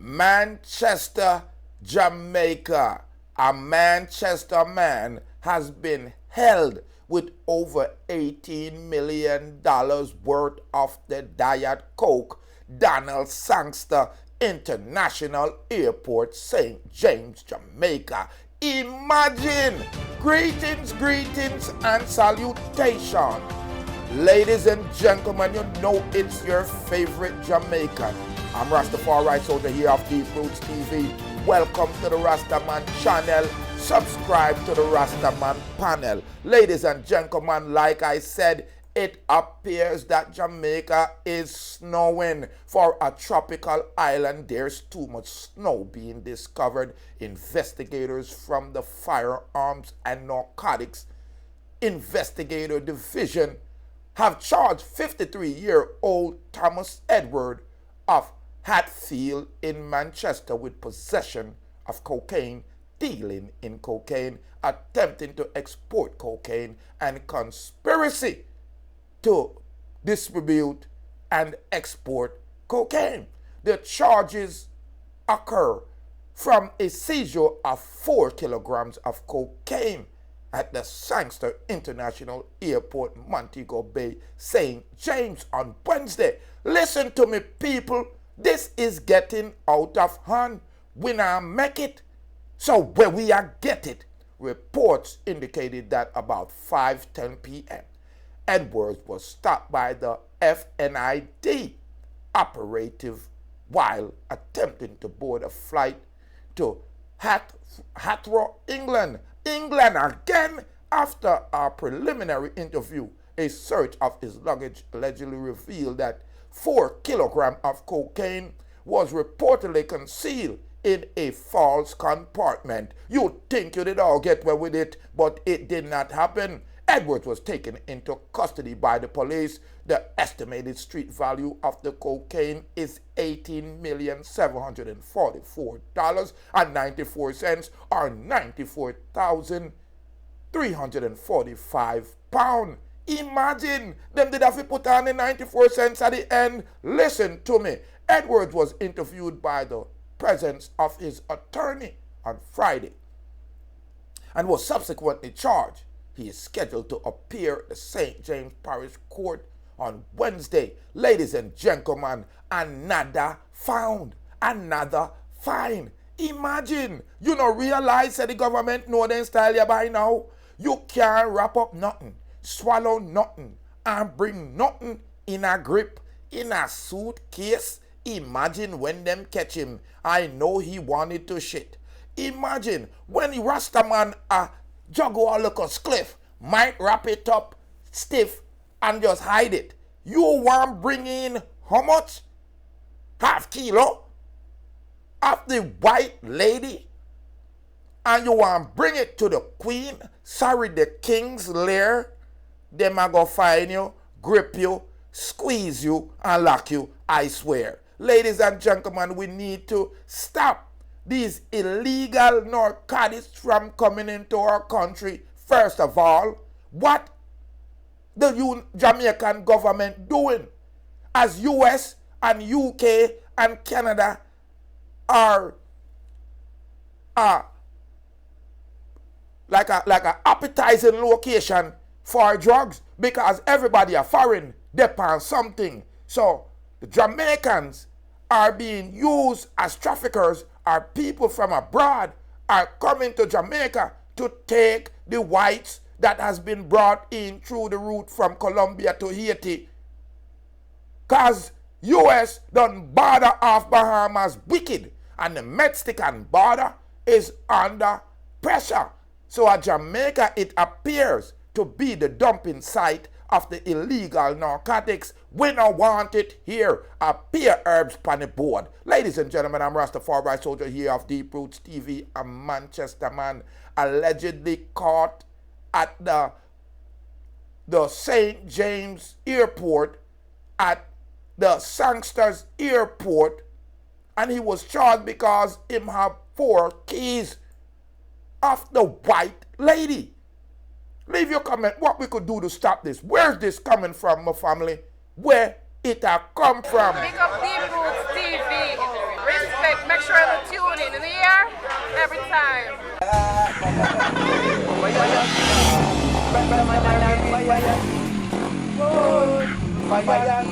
Manchester, Jamaica. A Manchester man has been held with over $18 million worth of the Diet Coke, Donald Sangster International Airport, St. James, Jamaica. Imagine! Greetings, greetings, and salutation. Ladies and gentlemen, you know it's your favorite Jamaican. I'm Rastafari Soldier here of Deep Roots TV. Welcome to the Rastaman channel. Subscribe to the Rastaman panel. Ladies and gentlemen, like I said, it appears that Jamaica is snowing. For a tropical island, there's too much snow being discovered. Investigators from the Firearms and Narcotics Investigator Division have charged 53-year-old Thomas Edward of Hatfield in Manchester with possession of cocaine, dealing in cocaine, attempting to export cocaine, and conspiracy to distribute and export cocaine. The charges occur from a seizure of 4 kilograms of cocaine at the Sangster International Airport, Montego Bay, St. James on Wednesday. Listen to me, people. This is getting out of hand. We now make it. So where we are get it, reports indicated that about 5:10 p.m., Edwards was stopped by the FNID operative while attempting to board a flight to Heathrow, England. England again. After a preliminary interview, a search of his luggage allegedly revealed that 4 kilograms of cocaine was reportedly concealed in a false compartment. You think you did all get away with it, but it did not happen. Edwards was taken into custody by the police. The estimated street value of the cocaine is $18,744.94 or £94,345. Imagine them did have to put on the 94 cents at the end. Listen to me. Edwards was interviewed by the presence of his attorney on Friday and was subsequently charged. He is scheduled to appear at the St. James Parish Court on Wednesday. Ladies and gentlemen, another found, another fine. Imagine, you don't realize that the government know their style here by now. You can't wrap up nothing, swallow nothing, and bring nothing in a grip, in a suitcase. Imagine when them catch him. I know he wanted to shit. Imagine when the Rasta man juggle a little spliff, might wrap it up stiff and just hide it. You want bring in how much? Half kilo of the white lady? And you want bring it to the queen? Sorry, the king's lair? Them a go find you, grip you, squeeze you, and lock you, I swear. Ladies and gentlemen, we need to stop these illegal narcotics from coming into our country. First of all, what the Jamaican government doing? As US and UK and Canada are like a appetizing location for drugs, because everybody are foreign, depend something. So the Jamaicans are being used as traffickers, or people from abroad are coming to Jamaica to take the whites that has been brought in through the route from Colombia to Haiti. Because US done border off Bahamas wicked, and the Mexican border is under pressure. So at Jamaica, it appears to be the dumping site of the illegal narcotics. We don't want it here. Appear herbs on the board. Ladies and gentlemen, I'm Rastafari Soldier here of Deep Roots TV. A Manchester man allegedly caught at the St. James Airport, at the Sangsters Airport, and he was charged because him have 4 keys of the white lady. Leave your comment what we could do to stop this. Where's this coming from, my family? Where it have come from? Pick up Deep Roots TV. Respect. Politic. Make sure to tune in the air every time. Fire,